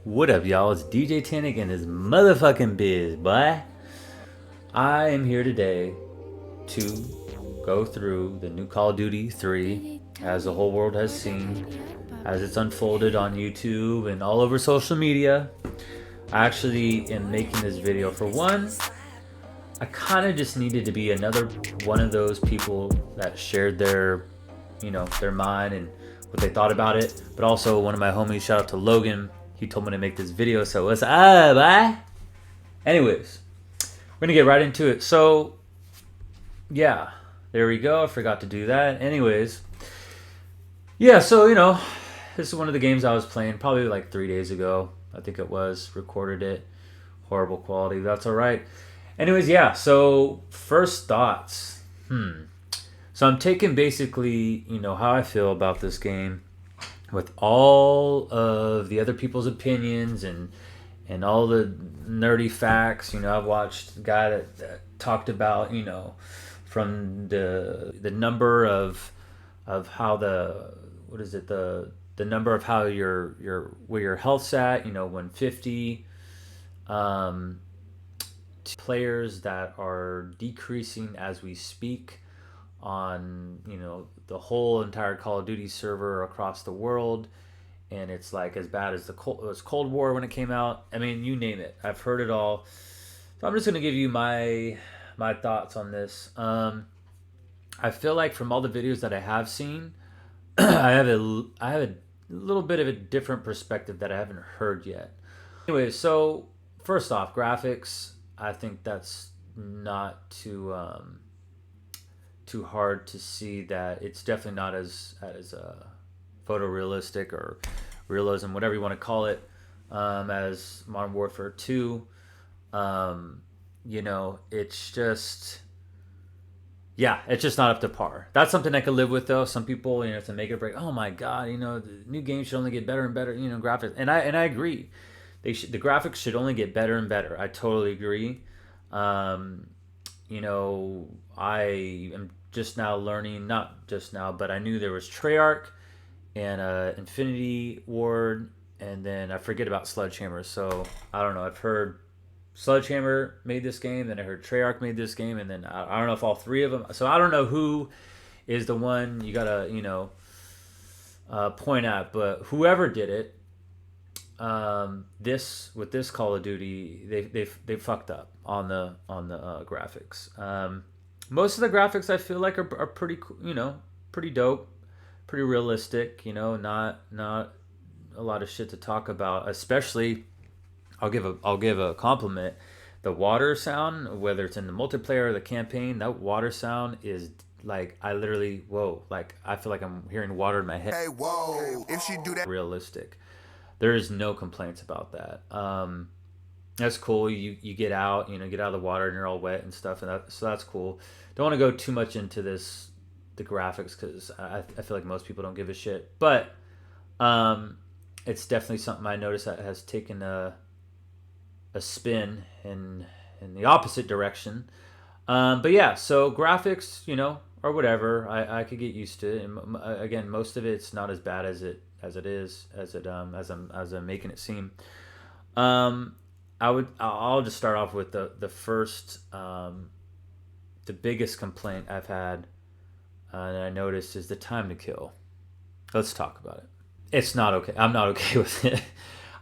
What up, y'all? It's DJ Tannic and his motherfucking biz, boy. I am here today to go through the new Call of Duty 3 as the whole world has seen, as it's unfolded on YouTube and all over social media. I actually am making this video for one. I kind of just needed to be another one of those people that shared their mind and what they thought about it. But also one of my homies, shout out to Logan, he told me to make this video. So what's up, bye? Anyways, we're gonna get right into it. So yeah, there we go. I forgot to do that. Anyways, yeah. So this is one of the games I was playing probably like 3 days ago. I think it was recorded it. Horrible quality. That's all right. Anyways, yeah. So first thoughts. So I'm taking basically how I feel about this game with all of the other people's opinions and all the nerdy facts. I've watched a guy that talked about from the number of how the number of how where your health's at. 150. Players that are decreasing as we speak on the whole entire Call of Duty server across the world, and it's like as bad as Cold War when it came out. I mean, you name it. I've heard it all. So I'm just gonna give you my thoughts on this. I feel like from all the videos that I have seen, I have a little bit of a different perspective that I haven't heard yet. Anyway, so first off, graphics. I think that's not too hard to see that it's definitely not as photorealistic or realism, whatever you want to call it, as Modern Warfare 2. It's just, yeah, it's just not up to par. That's something I could live with, though. Some people, to make it break. Oh my god, the new game should only get better and better. Graphics, and I agree. The graphics should only get better and better. I totally agree. I am just now learning, not just now, but I knew there was Treyarch and Infinity Ward, and then I forget about Sledgehammer. So I don't know. I've heard Sledgehammer made this game, then I heard Treyarch made this game, and then I don't know if all three of them. So I don't know who is the one you gotta point at, but whoever did it, this Call of Duty, they fucked up on the graphics. Most of the graphics I feel like are pretty pretty dope, pretty realistic. Not a lot of shit to talk about. Especially, I'll give a compliment. The water sound, whether it's in the multiplayer or the campaign, that water sound is like I literally like I feel like I'm hearing water in my head. Hey, whoa! If she do that, Realistic. There is no complaints about that. That's cool. You get out, get out of the water and you're all wet and stuff, and so that's cool. Don't want to go too much into the graphics because I feel like most people don't give a shit. But it's definitely something I noticed that has taken a spin in the opposite direction. But yeah, so graphics, or whatever, I could get used to it. And again, most of it's not as bad as I'm making it seem. I'll just start off with the first the biggest complaint I've had and I noticed is the time to kill. Let's talk about it. It's not okay. I'm not okay with it.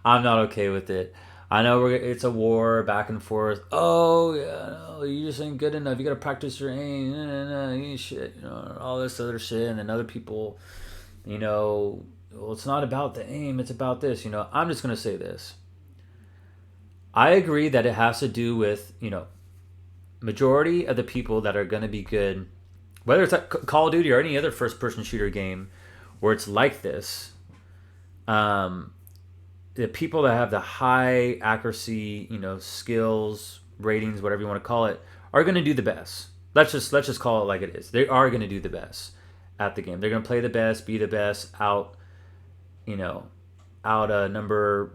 I'm not okay with it. I know it's a war back and forth. Oh yeah, no, you just ain't good enough. You gotta practice your aim. No, you ain't shit. All this other shit, and then other people, well, it's not about the aim. It's about this. I'm just gonna say this. I agree that it has to do with majority of the people that are gonna be good, whether it's like Call of Duty or any other first-person shooter game, where it's like this. The people that have the high accuracy, skills, ratings, whatever you want to call it, are going to do the best. Let's just call it like it is. They are going to do the best at the game. They're going to play the best, be the best, out a number,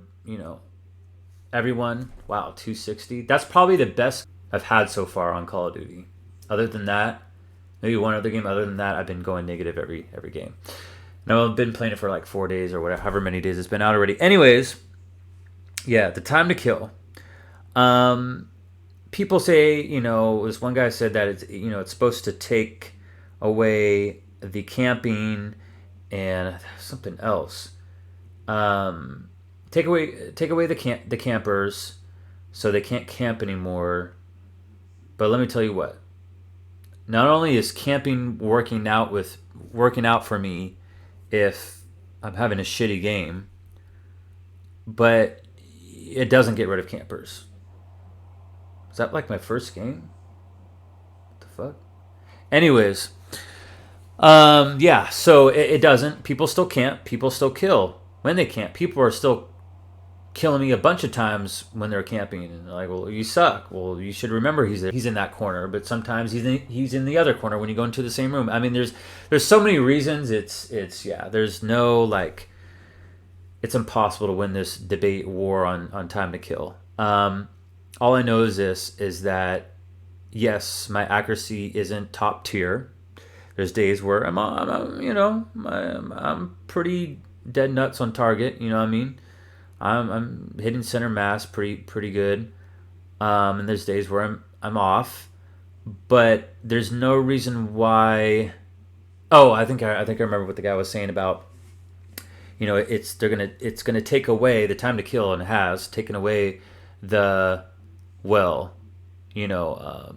everyone. Wow, 260. That's probably the best I've had so far on Call of Duty. Other than that, maybe one other game. Other than that, I've been going negative every game. Now I've been playing it for like 4 days or whatever, however many days it's been out already. Anyways, Yeah, the time to kill. Um, People say, this one guy said that it's supposed to take away the camping and something else. Um, take away the campers, so they can't camp anymore. But let me tell you what. Not only is camping working out for me if I'm having a shitty game, but it doesn't get rid of campers. Is that like my first game? What the fuck? Anyways, yeah. So it doesn't. People still camp. People still kill when they camp. People are still killing me a bunch of times when they're camping, and they're like, "Well, you suck." Well, you should remember he's in that corner, but sometimes he's in the other corner when you go into the same room. I mean, there's so many reasons. It's yeah. There's no like. It's impossible to win this debate war on time to kill. All I know is this is that yes, my accuracy isn't top tier. There's days where I'm pretty dead nuts on target. You know what I mean? I'm hitting center mass pretty good. And there's days where I'm off, but there's no reason why. Oh, I think I remember what the guy was saying about it's gonna take away the time to kill, and it has taken away the well, you know,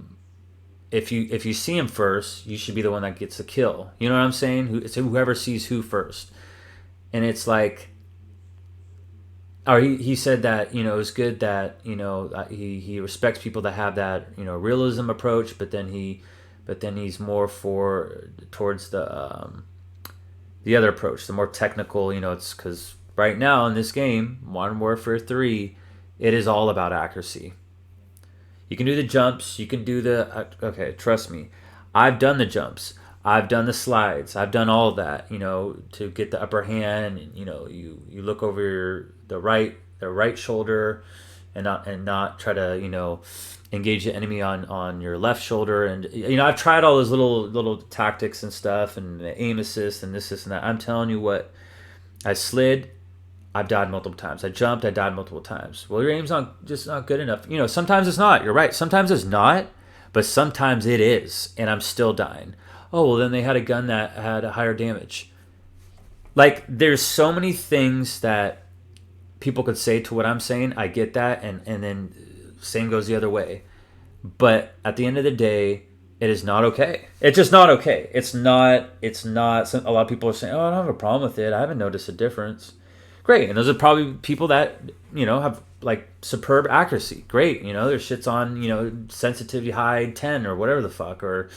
if you see him first, you should be the one that gets the kill. You know what I'm saying? It's whoever sees who first, and it's like, or he said that it's good that he respects people that have that realism approach, but then he's more towards the other approach, the more technical. It's because right now in this game, Modern Warfare 3, it is all about accuracy. You can do the jumps. You can do okay, trust me. I've done the jumps. I've done the slides. I've done all of that, to get the upper hand. And, you look over the right shoulder, and not try to engage the enemy on your left shoulder. And I've tried all those little tactics and stuff, and the aim assist and this and that. I'm telling you what, I slid. I've died multiple times. I jumped. I died multiple times. Well, your aim's not good enough. Sometimes it's not. You're right. Sometimes it's not, but sometimes it is, and I'm still dying. Oh, well, then they had a gun that had a higher damage. Like, there's so many things that people could say to what I'm saying. I get that, and then same goes the other way. But at the end of the day, it is not okay. It's just not okay. It's not. A lot of people are saying, "Oh, I don't have a problem with it. I haven't noticed a difference." Great, and those are probably people that have like superb accuracy. Great, their shit's on sensitivity high 10 or whatever the fuck, or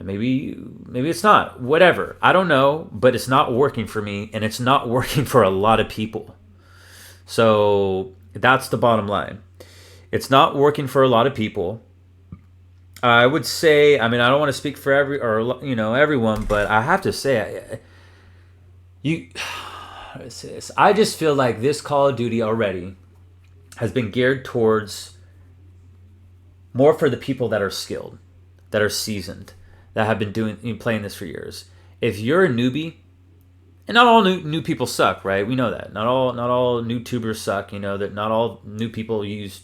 maybe it's not. Whatever, I don't know, but it's not working for me, and it's not working for a lot of people. So that's the bottom line. It's not working for a lot of people. I would say, I don't want to speak for everyone, but I have to say, I just feel like this Call of Duty already has been geared towards more for the people that are skilled, that are seasoned, that have been playing this for years. If you're a newbie, and not all new people suck, right? We know that. Not all new tubers suck. That not all new people use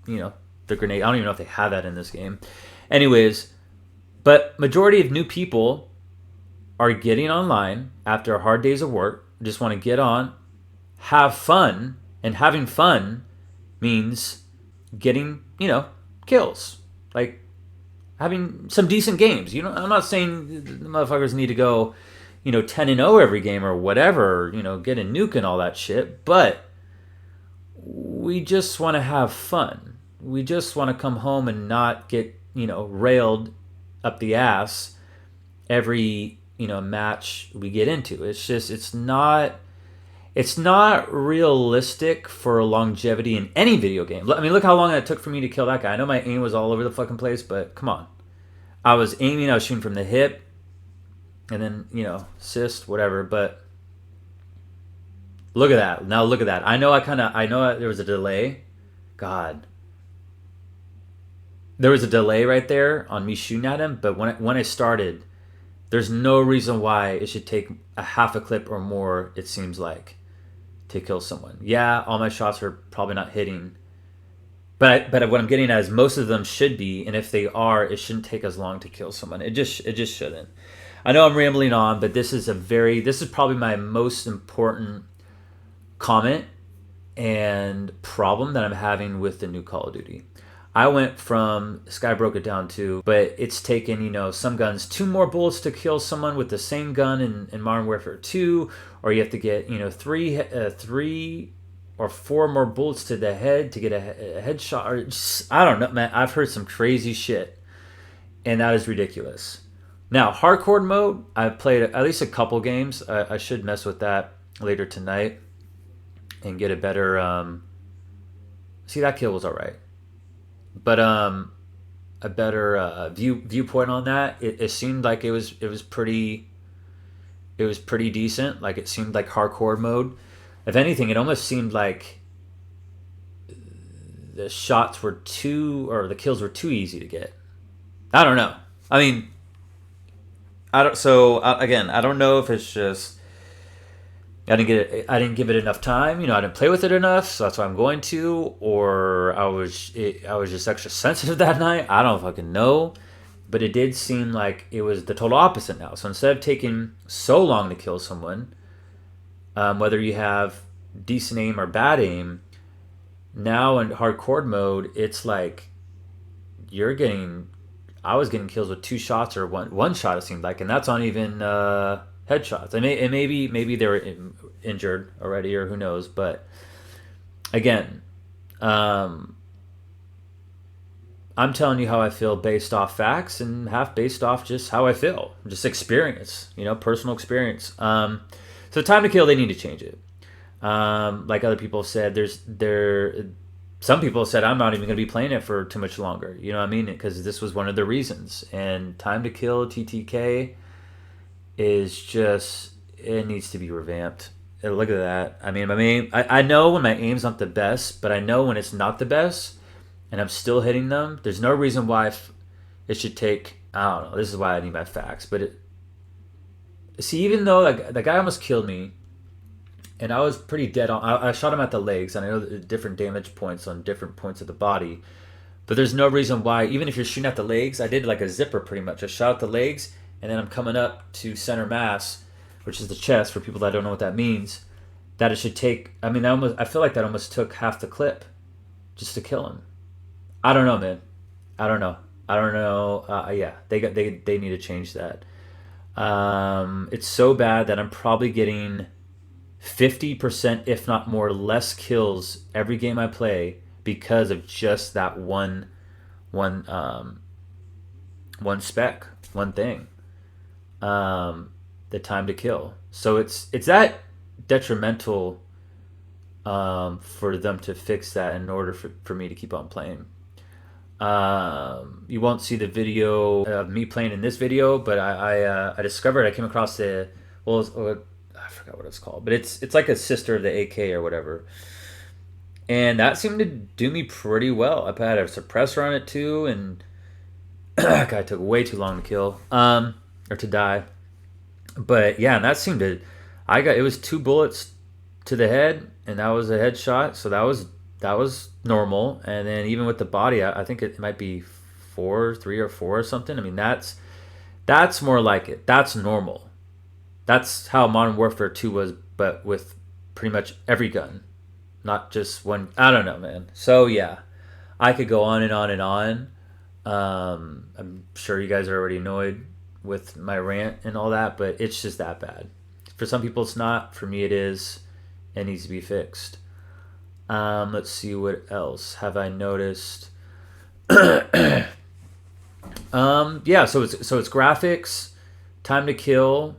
the grenade. I don't even know if they have that in this game. Anyways, but majority of new people are getting online after a hard days of work, just want to get on, have fun, and having fun means getting, kills. Like having some decent games. I'm not saying the motherfuckers need to go, 10-0 every game or whatever, get a nuke and all that shit, but we just want to have fun. We just want to come home and not get, railed up the ass every match we get into. It's not realistic for longevity in any video game. Look how long it took for me to kill that guy. I know my aim was all over the fucking place, but come on. I was shooting from the hip, and then assist, whatever. But look at that. Now look at that. I know there was a delay. God. There was a delay right there on me shooting at him, but when I started, there's no reason why it should take a half a clip or more, it seems like, to kill someone. Yeah, all my shots are probably not hitting, but what I'm getting at is most of them should be, and if they are, it shouldn't take as long to kill someone. It just shouldn't. I know I'm rambling on, but this is probably my most important comment and problem that I'm having with the new Call of Duty. I went from, this guy broke it down too, but it's taken, some guns 2 more bullets to kill someone with the same gun in Modern Warfare 2, or you have to get, 3 or 4 more bullets to the head to get a headshot, or just, I don't know, man. I've heard some crazy shit, and that is ridiculous. Now, hardcore mode, I've played at least a couple games. I should mess with that later tonight and get a better, see, that kill was all right. But a better viewpoint on that. It seemed like it was pretty decent. Like, it seemed like hardcore mode. If anything, it almost seemed like the shots were the kills were too easy to get. I don't know. I mean, again, I don't know if it's just I didn't give it enough time. I didn't play with it enough, so that's why I'm going to. Or I was just extra sensitive that night. I don't fucking know, but it did seem like it was the total opposite now. So instead of taking so long to kill someone, whether you have decent aim or bad aim, now in hardcore mode, it's like I was getting kills with 2 shots or one shot. It seemed like, and that's not even headshots. And maybe they were injured already, or who knows. But again, I'm telling you how I feel based off facts and half based off just how I feel, just experience, personal experience. So Time to Kill, they need to change it. Like other people said, some people said I'm not even going to be playing it for too much longer. You know what I mean? Because this was one of the reasons. And Time to Kill TTK is just, it needs to be revamped. Look at that. I mean, I know when my aim's not the best, but I know when it's not the best and I'm still hitting them, there's no reason why it should take, I don't know, this is why I need my facts. But see, even though the guy almost killed me, and I was pretty dead on, I shot him at the legs, and I know different damage points on different points of the body, but there's no reason why, even if you're shooting at the legs, I did like a zipper pretty much. I shot at the legs, and then I'm coming up to center mass, which is the chest, for people that don't know what that means, that it should take, I feel like that almost took half the clip just to kill him. I don't know, man. I don't know. Yeah, they need to change that. It's so bad that I'm probably getting 50%, if not more, less kills every game I play because of just that one spec, one thing. The Time to Kill. So it's that detrimental for them to fix that in order for me to keep on playing. You won't see the video of me playing in this video, but I discovered, I came across I forgot what it's called, but it's like a sister of the AK or whatever, and that seemed to do me pretty well. I had a suppressor on it too, and that guy took way too long to kill or to die. But yeah, and that seemed to, it was 2 bullets to the head, and that was a headshot, so that was normal. And then even with the body, I think it might be 3 or 4 or something. I mean, that's more like it. That's normal. That's how Modern Warfare 2 was, but with pretty much every gun, not just one. I don't know, man. So yeah, I could go on and on and on. I'm sure you guys are already annoyed with my rant and all that, but it's just that bad. For some people it's not. For me it is. It needs to be fixed. Let's see, what else have I noticed. Yeah, so it's graphics, Time to Kill,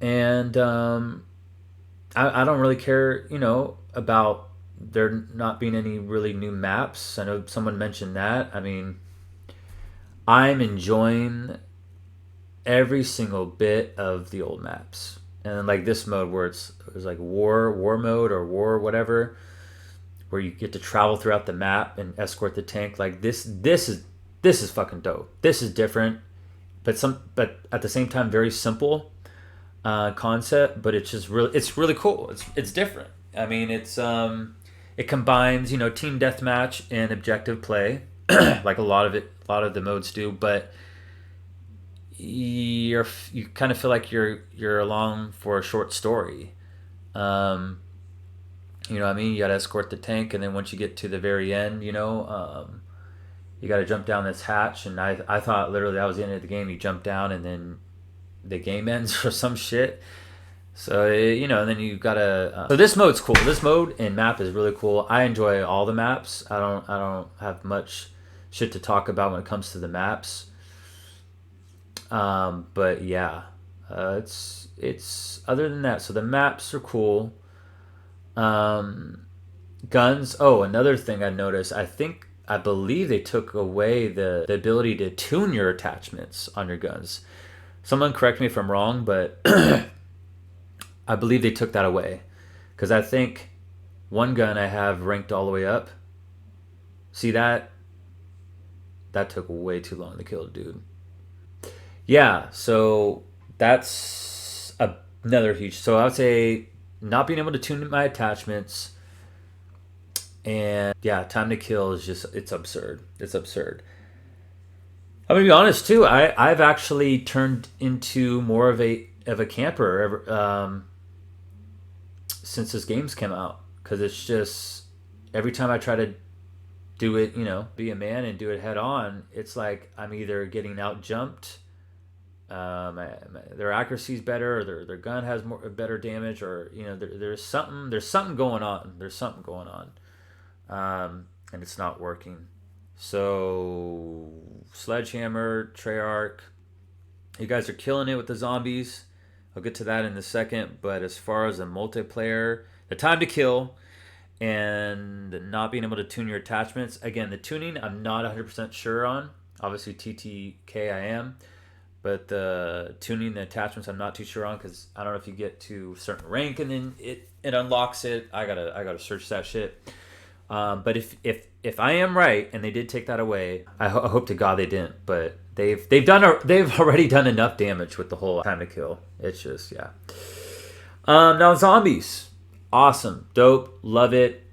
and I don't really care, about there not being any really new maps. I know someone mentioned that. I mean, I'm enjoying every single bit of the old maps, and like this mode where it's like war mode or war whatever, where you get to travel throughout the map and escort the tank. Like this is fucking dope. This is different, but at the same time very simple. concept, but it's really cool. It's different. I mean, it combines, you know, team deathmatch and objective play, like a lot of the modes do, but you kind of feel like you're along for a short story. Um, you know what I mean? You got to escort the tank, and then once you get to the very end, you know, you got to jump down this hatch. And I thought literally that was the end of the game. You jump down, and then the game ends or some shit. So you know, and then you gotta. So this mode's cool. This mode and map is really cool. I enjoy all the maps. I don't have much shit to talk about when it comes to the maps. But yeah, it's other than that. So the maps are cool. Um, Guns. Oh, another thing I noticed. I believe they took away the ability to tune your attachments on your guns. Someone correct me if I'm wrong, but I believe they took that away because I think one gun I have ranked all the way up. See that took way too long to kill, dude. Yeah, so that's another huge. So I would say not being able to tune my attachments, and yeah, time to kill is just it's absurd. It's absurd. I'm gonna be honest too. I've actually turned into more of a camper since this game's come out because it's just every time I try to do it, you know, be a man and do it head on, it's like I'm either getting out jumped, their accuracy's better, or their gun has more better damage, or you know, there's something going on. There's something going on, and it's not working. So Sledgehammer, Treyarch, you guys are killing it with the zombies. I'll get to that in a second. But as far as the multiplayer, the time to kill, and not being able to tune your attachments. Again, the tuning I'm not 100% sure on. Obviously, TTK I am. But the tuning the attachments I'm not too sure on because I don't know if you get to a certain rank and then it unlocks it. I gotta search that shit. But if I am right and they did take that away, I hope to God they didn't. But they've already done enough damage with the whole time to kill. It's just yeah. Now zombies, awesome, dope, love it.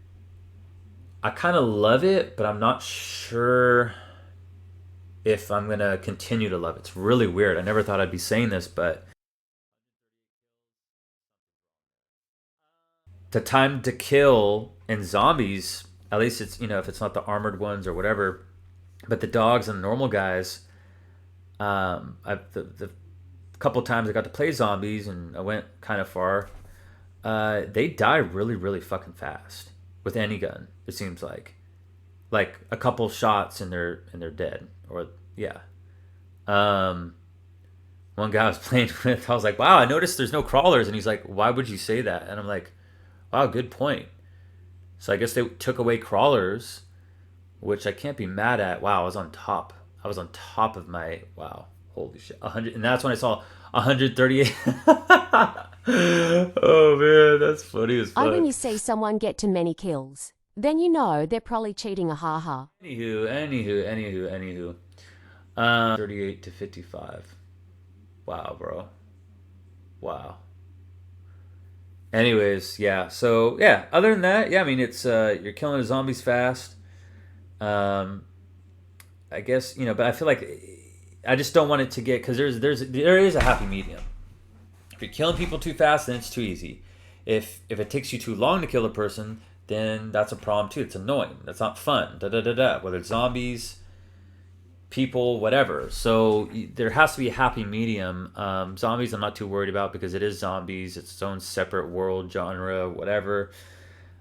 I kind of love it, but I'm not sure if I'm gonna continue to love it. It's really weird. I never thought I'd be saying this, but the time to kill in zombies, at least it's, you know, if it's not the armored ones or whatever, but the dogs and the normal guys, the couple times I got to play zombies and I went kind of far, they die really really fucking fast with any gun. It seems like a couple shots and they're dead. Or yeah, um, one guy I was playing with, I was like, wow, I noticed there's no crawlers, and he's like, why would you say that? And I'm like, wow, good point. So I guess they took away crawlers, which I can't be mad at. Wow, I was on top. I was on top of my wow. Holy shit, 100, and that's when I saw 138. Oh man, that's funny as I fuck. when you see someone get to many kills, then you know they're probably cheating a ha-ha. Anywho. 38 to 55. Wow, bro. Wow. Anyways, yeah. So yeah. Other than that, yeah. I mean, it's you're killing the zombies fast. Um, I guess you know, but I feel like I just don't want it to get because there is a happy medium. If you're killing people too fast, then it's too easy. If it takes you too long to kill a person, then that's a problem too. It's annoying. That's not fun. Da da da da. Whether it's zombies, people, whatever. So there has to be a happy medium. Zombies, I'm not too worried about because it is zombies. It's its own separate world, genre, whatever.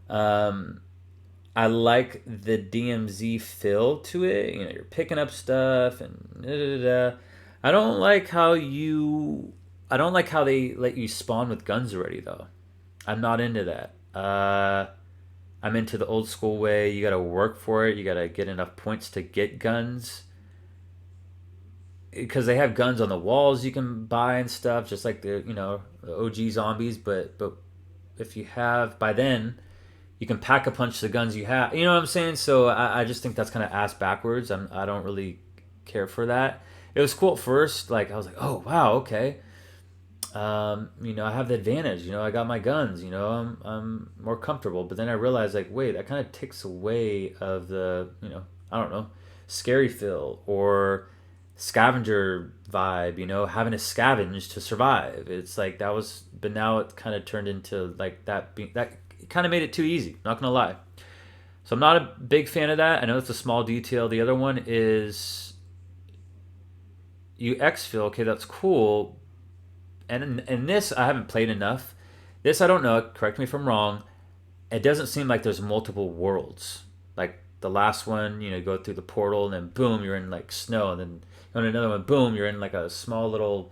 Um, I like the DMZ feel to it. You know, you're picking up stuff and da, da, da, da. I don't like how you. I don't like how they let you spawn with guns already, though. I'm not into that. I'm into the old school way. You gotta work for it. You gotta get enough points to get guns. Because they have guns on the walls you can buy and stuff, just like the OG zombies. But if you have by then, you can pack a punch the guns you have. You know what I'm saying? So I just think that's kind of ass backwards. I don't really care for that. It was cool at first. Like I was like, oh wow, okay. I have the advantage. I got my guns. I'm more comfortable. But then I realized, like, wait, that kind of takes away of the, I don't know, scary feel or scavenger vibe. Having to scavenge to survive. It's like that was, but now it kind of turned into like that. That kind of made it too easy. Not gonna lie. So I'm not a big fan of that. I know it's a small detail. The other one is you exfil. Okay, that's cool. And this I haven't played enough. This I don't know. Correct me if I'm wrong. It doesn't seem like there's multiple worlds. Like the last one, you go through the portal and then boom, you're in like snow, and then on another one, boom, you're in like a small little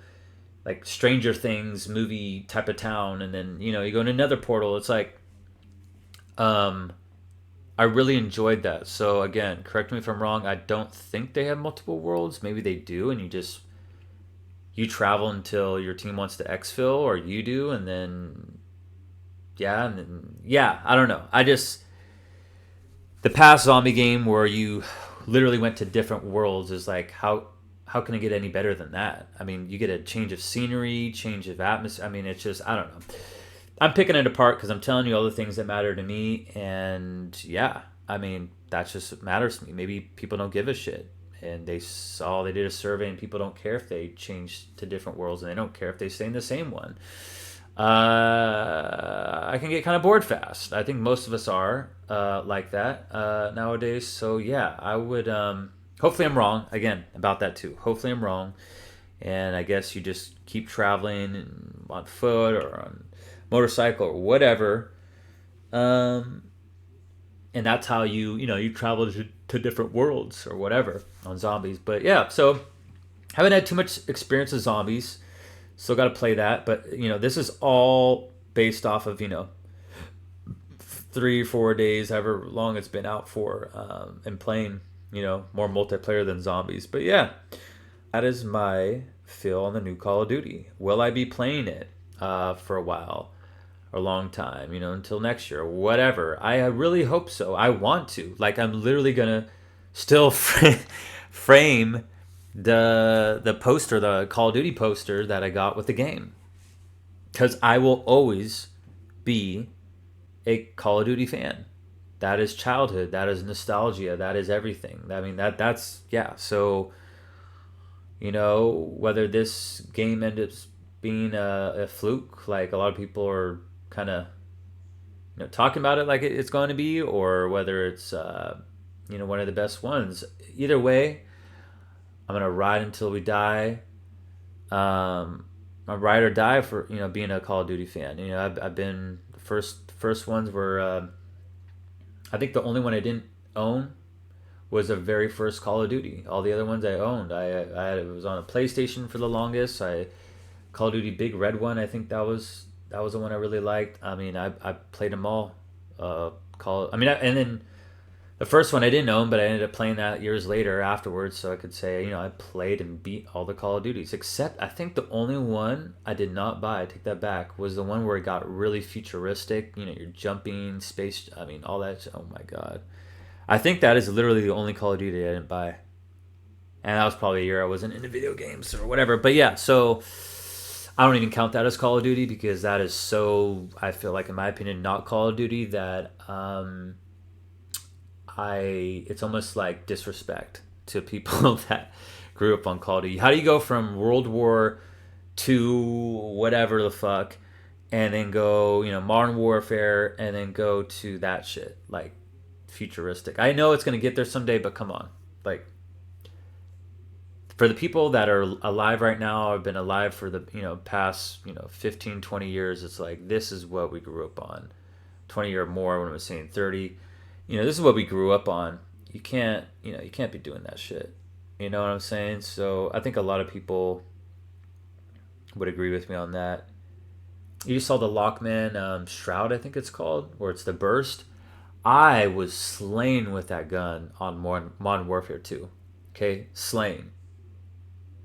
like Stranger Things movie type of town, and then you go in another portal. It's like, I really enjoyed that. So again, correct me if I'm wrong. I don't think they have multiple worlds. Maybe they do, and you travel until your team wants to exfil, or you do, and then I don't know. The past zombie game where you literally went to different worlds is like how can it get any better than that? I mean, you get a change of scenery, change of atmosphere. I mean, it's just, I don't know. I'm picking it apart because I'm telling you all the things that matter to me, and I mean, that's just what matters to me. Maybe people don't give a shit, and they did a survey, and people don't care if they change to different worlds, and they don't care if they stay in the same one. I can get kind of bored fast. I think most of us are like that nowadays. So I would. Hopefully, I'm wrong again about that too. Hopefully, I'm wrong, and I guess you just keep traveling on foot or on motorcycle or whatever, and that's how you travel to different worlds or whatever on zombies. But so haven't had too much experience with zombies. Still got to play that, but this is all based off of 3 or 4 days, however long it's been out for, and playing more multiplayer than zombies. But that is my feel on the new Call of Duty. Will I be playing it for a while, a long time, until next year, whatever? I really hope so. I want to. Like, I'm literally gonna still frame the poster, the Call of Duty poster that I got with the game, because I will always be a Call of Duty fan. That is childhood. That is nostalgia. That is everything. I mean, that's So, whether this game ends up being a fluke, like a lot of people are kind of, talking about it like it's going to be, or whether it's, one of the best ones. Either way, I'm gonna ride until we die. I ride or die for being a Call of Duty fan. I've been the first ones were. I think the only one I didn't own was the very first Call of Duty. All the other ones I owned. It was on a PlayStation for the longest. Call of Duty Big Red one. I think that was the one I really liked. I mean, I played them all. And then the first one I didn't own, but I ended up playing that years later afterwards, so I could say, I played and beat all the Call of Duties, except I think the only one I did not buy, I take that back, was the one where it got really futuristic. You're jumping, space, I mean, all that. Oh my God. I think that is literally the only Call of Duty I didn't buy. And that was probably a year I wasn't into video games or whatever. But so I don't even count that as Call of Duty, because that is so, I feel like, in my opinion, not Call of Duty, that it's almost like disrespect to people that grew up on Call of Duty. How do you go from World War II, whatever the fuck, and then go, Modern Warfare, and then go to that shit, like futuristic? I know it's gonna get there someday, but come on, like, for the people that are alive right now, have been alive for the past 15, 20 years, it's like, this is what we grew up on. 20 or more, when I was saying 30. This is what we grew up on. You can't be doing that shit. You know what I'm saying? So I think a lot of people would agree with me on that. You saw the Lockman Shroud, I think it's called, or it's the Burst. I was slain with that gun on Modern Warfare 2. Okay? Slain.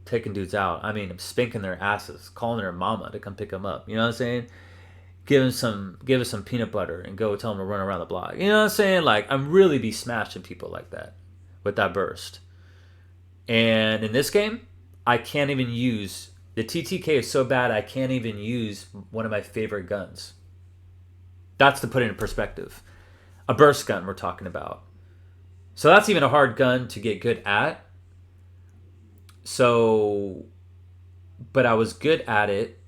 Taking dudes out. I mean, I'm spanking their asses, calling their mama to come pick them up. You know what I'm saying? Give us some peanut butter and go tell them to run around the block. You know what I'm saying? Like, I'm really be smashing people like that with that Burst. And in this game, I can't even use The TTK is so bad I can't even use one of my favorite guns. That's to put it in perspective. A burst gun we're talking about. So that's even a hard gun to get good at. So, but I was good at it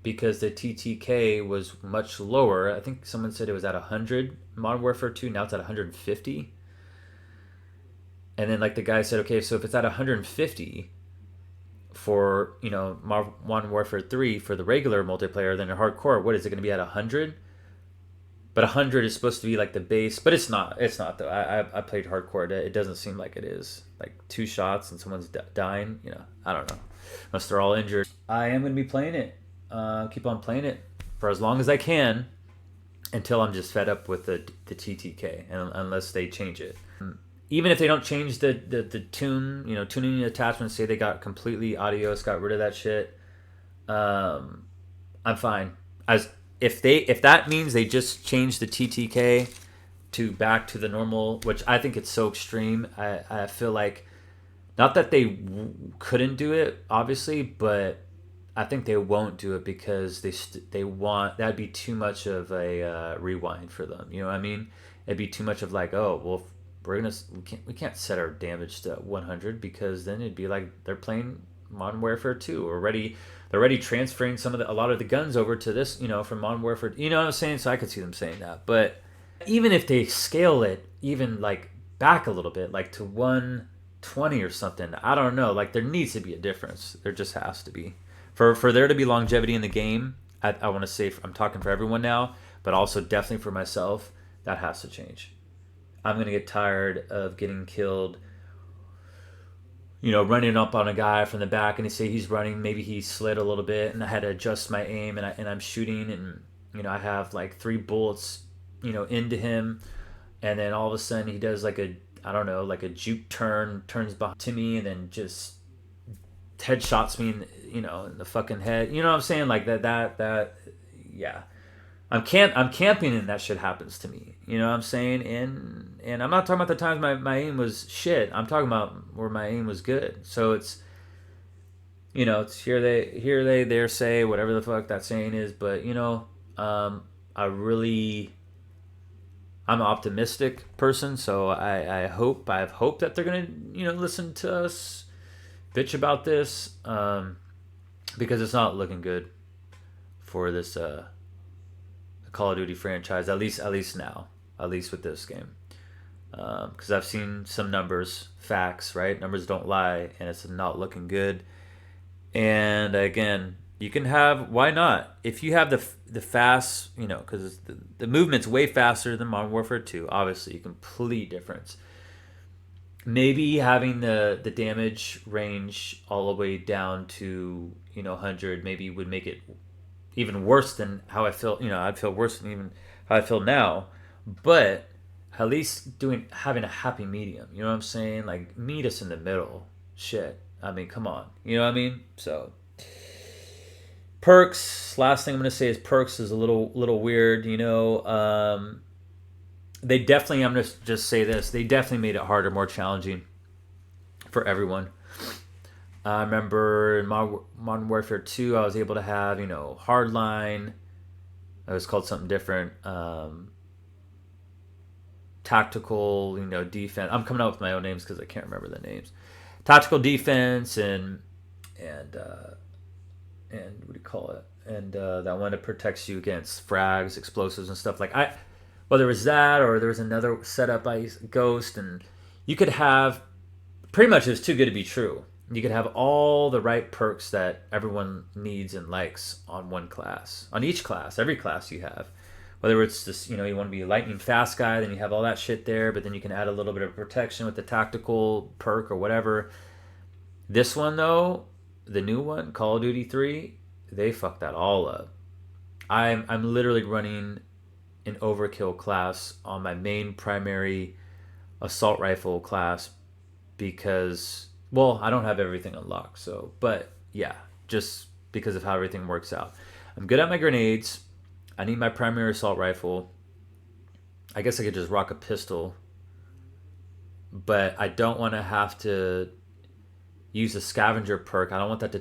because the TTK was much lower. I think someone said it was at 100 Modern Warfare 2. Now it's at 150. And then like the guy said, okay, so if it's at 150 for, you know, Modern Warfare 3 for the regular multiplayer, then in hardcore, what is it going to be at 100? But 100 is supposed to be like the base, but it's not. It's not though. I played hardcore. It doesn't seem like it is. Like 2 shots and someone's dying. You know, I don't know. Unless they're all injured. I am going to be playing it. Keep on playing it for as long as I can until I'm just fed up with the TTK, and unless they change it. Even if they don't change the tune, you know, tuning attachments, say they got completely adios, got rid of that shit, I'm fine. If that means they just change the TTK to back to the normal, which I think it's so extreme. I feel like, not that they couldn't do it, obviously, but I think they won't do it because they want, that'd be too much of a rewind for them. You know what I mean? It'd be too much of like, oh well, we can't set our damage to 100 because then it'd be like they're playing Modern Warfare 2 already. They're already transferring a lot of the guns over to this, you know, from Modern Warfare. You know what I'm saying? So I could see them saying that. But even if they scale it even like back a little bit, like to 120 or something, I don't know. Like there needs to be a difference. There just has to be. For there to be longevity in the game, I want to say, I'm talking for everyone now, but also definitely for myself, that has to change. I'm going to get tired of getting killed, you know, running up on a guy from the back and they say he's running, maybe he slid a little bit and I had to adjust my aim and I'm shooting and, you know, I have like 3 bullets, you know, into him, and then all of a sudden he does like like a juke turn, turns back to me and then just headshots me in the fucking head. You know what I'm saying? Like that yeah. I'm camping and that shit happens to me. You know what I'm saying? And I'm not talking about the times my aim was shit. I'm talking about where my aim was good. So it's, you know, it's here they there say whatever the fuck that saying is, but you know, I'm an optimistic person, so I have hope that they're gonna, you know, listen to us bitch about this, because it's not looking good for this Call of Duty franchise, at least now, at least with this game, because I've seen some numbers, facts, right? Numbers don't lie, and it's not looking good. And again, you can have, why not? If you have the fast, you know, because the movement's way faster than Modern Warfare 2, obviously, a complete difference. Maybe having the damage range all the way down to, you know, 100 maybe would make it even worse than how I feel. You know, I'd feel worse than even how I feel now. But at least having a happy medium. You know what I'm saying? Like, meet us in the middle. Shit. I mean, come on. You know what I mean? So, perks. Last thing I'm gonna say is perks is a little weird. You know, they definitely. I'm gonna just say this. They definitely made it harder, more challenging for everyone. I remember in Modern Warfare 2, I was able to have, you know, hardline. It was called something different. Tactical, you know, defense. I'm coming up with my own names because I can't remember the names. Tactical defense and what do you call it? And that one that protects you against frags, explosives, and stuff. Well, there was that, or there was another setup by Ghost, and you could have, pretty much, it was too good to be true. You could have all the right perks that everyone needs and likes on one class, on each class, every class you have. Whether it's just, you know, you want to be a lightning fast guy, then you have all that shit there, but then you can add a little bit of protection with the tactical perk or whatever. This one, though, the new one, Call of Duty 3, they fucked that all up. I'm literally running an overkill class on my main primary assault rifle class because, well, I don't have everything unlocked, so, but yeah, just because of how everything works out. I'm good at my grenades. I need my primary assault rifle. I guess I could just rock a pistol, but I don't want to have to use a scavenger perk. I don't want that to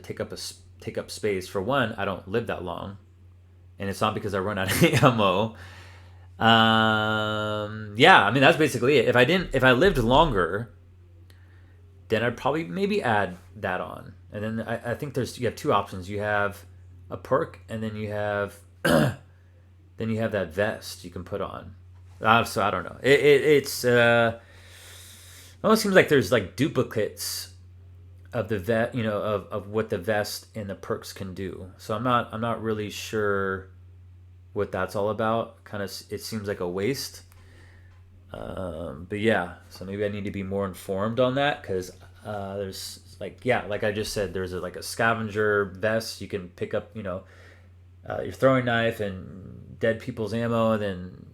take up space. For one, I don't live that long, and it's not because I run out of ammo. Yeah, I mean that's basically it. If I lived longer, then I'd probably maybe add that on. And then I think you have two options. You have a perk, and then you have that vest you can put on. So I don't know. It almost seems like there's like duplicates of the of what the vest and the perks can do. So I'm not really sure what that's all about. Kind of, it seems like a waste. But yeah, so maybe I need to be more informed on that, because there's like I just said, there's like a scavenger vest you can pick up, your throwing knife and dead people's ammo, and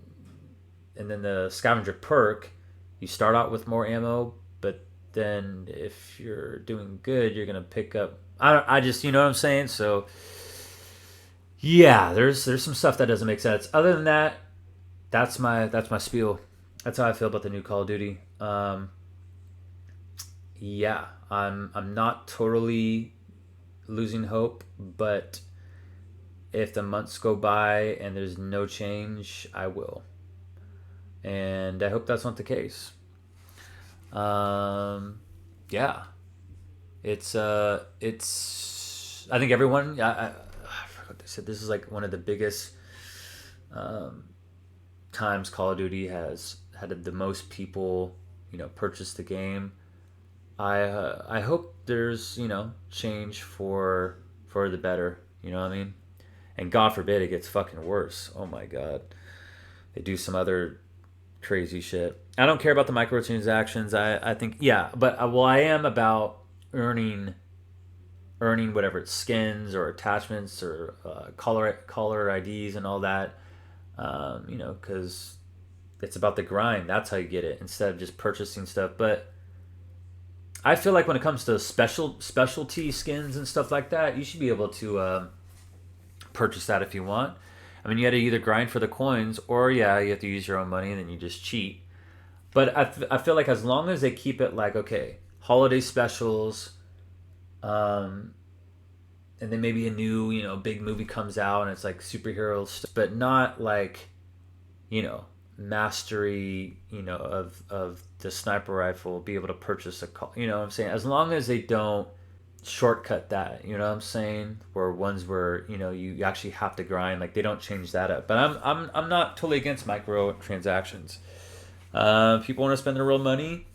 then the scavenger perk, you start out with more ammo, but then if you're doing good, you're gonna pick up. I just, you know what I'm saying. So yeah, there's some stuff that doesn't make sense. Other than that, that's my spiel. That's how I feel about the new Call of Duty. Yeah, I'm not totally losing hope, but if the months go by and there's no change, I will. And I hope that's not the case. Yeah, it's I think everyone. I forgot what they said. This is like one of the biggest times Call of Duty has had the most people, purchase the game. I hope there's change for the better. You know what I mean? And God forbid it gets fucking worse. Oh my God, they do some other crazy shit. I don't care about the microtransactions. I think, yeah, but I am about earning whatever it's skins or attachments or caller IDs and all that. Because it's about the grind. That's how you get it, instead of just purchasing stuff. But I feel like when it comes to specialty skins and stuff like that, you should be able to purchase that if you want. I mean, you had to either grind for the coins, or you have to use your own money and then you just cheat. But I feel like as long as they keep it like, okay, holiday specials, and then maybe a new, big movie comes out and it's like superhero stuff, but not like, mastery, of the sniper rifle, be able to purchase a call. You know what I'm saying? As long as they don't shortcut that, you know what I'm saying, where ones where you actually have to grind, like they don't change that up. But I'm not totally against microtransactions. People want to spend their real money,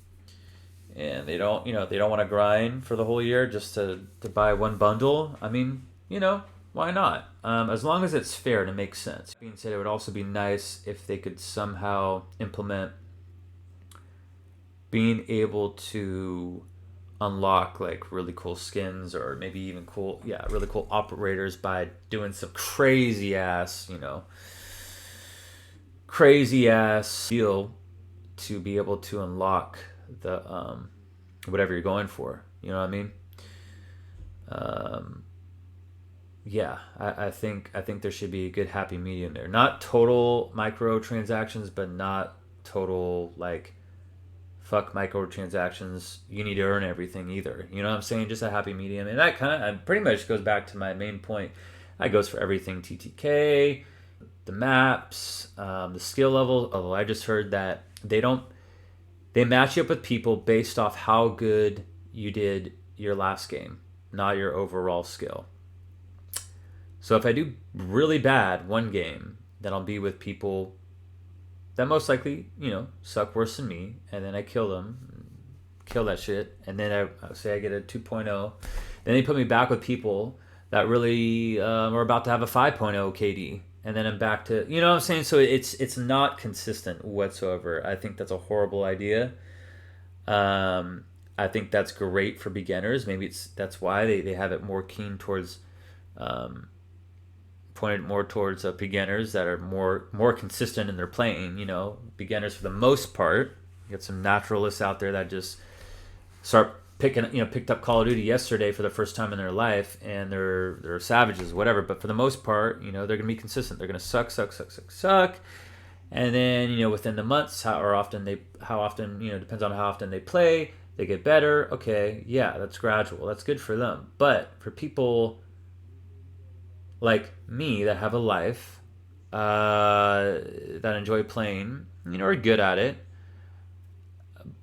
and they don't want to grind for the whole year just to buy one bundle. I mean, why not? As long as it's fair and it makes sense. That being said, it would also be nice if they could somehow implement being able to unlock like really cool skins, or maybe even really cool operators, by doing some crazy ass deal to be able to unlock the whatever you're going for. You know what I mean? Yeah, I think there should be a good happy medium there. Not total microtransactions, but not total like fuck microtransactions, you need to earn everything either. You know what I'm saying? Just a happy medium. And that kind of pretty much goes back to my main point. That goes for everything TTK, the maps, the skill level. Although I just heard that they match you up with people based off how good you did your last game, not your overall skill. So if I do really bad one game, then I'll be with people that most likely, suck worse than me, and then I kill them, kill that shit, and then I say I get a 2.0. Then they put me back with people that really are about to have a 5.0 KD, and then I'm back to, you know what I'm saying? So it's not consistent whatsoever. I think that's a horrible idea. I think that's great for beginners. Maybe that's why they have it more keen towards pointed more towards beginners that are more consistent in their playing. Beginners for the most part. You got some naturalists out there that just start picked up Call of Duty yesterday for the first time in their life, and they're savages, whatever. But for the most part, they're gonna be consistent. They're gonna suck, and then within the months, how often depends on how often they play. They get better. Okay, yeah, that's gradual. That's good for them. But for people like me that have a life, that enjoy playing, are good at it,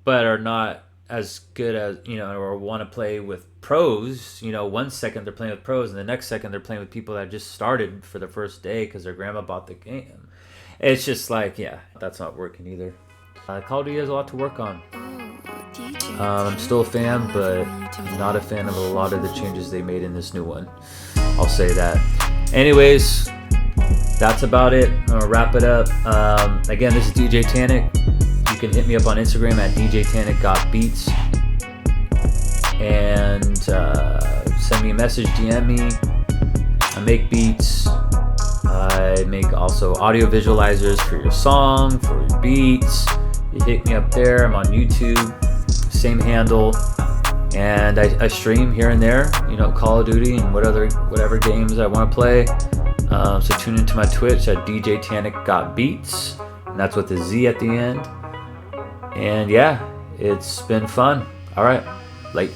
but are not as good as, or want to play with pros. 1 second they're playing with pros, and the next second they're playing with people that just started for the first day because their grandma bought the game. It's just like, yeah, that's not working either. Call of Duty has a lot to work on. I'm still a fan, but not a fan of a lot of the changes they made in this new one. I'll say that. Anyways, that's about it. I'm gonna wrap it up. Again, this is DJ Tannic. You can hit me up on Instagram at DJ Tannic Got Beats, and send me a message, DM me. I make beats. I make also audio visualizers for your song, for your beats. You hit me up there. I'm on YouTube, same handle, and I stream here and there. Call of Duty and whatever games I want to play. So tune into my Twitch at DJ Tannic Got Beats, and that's with a Z at the end. And yeah, it's been fun. All right, late.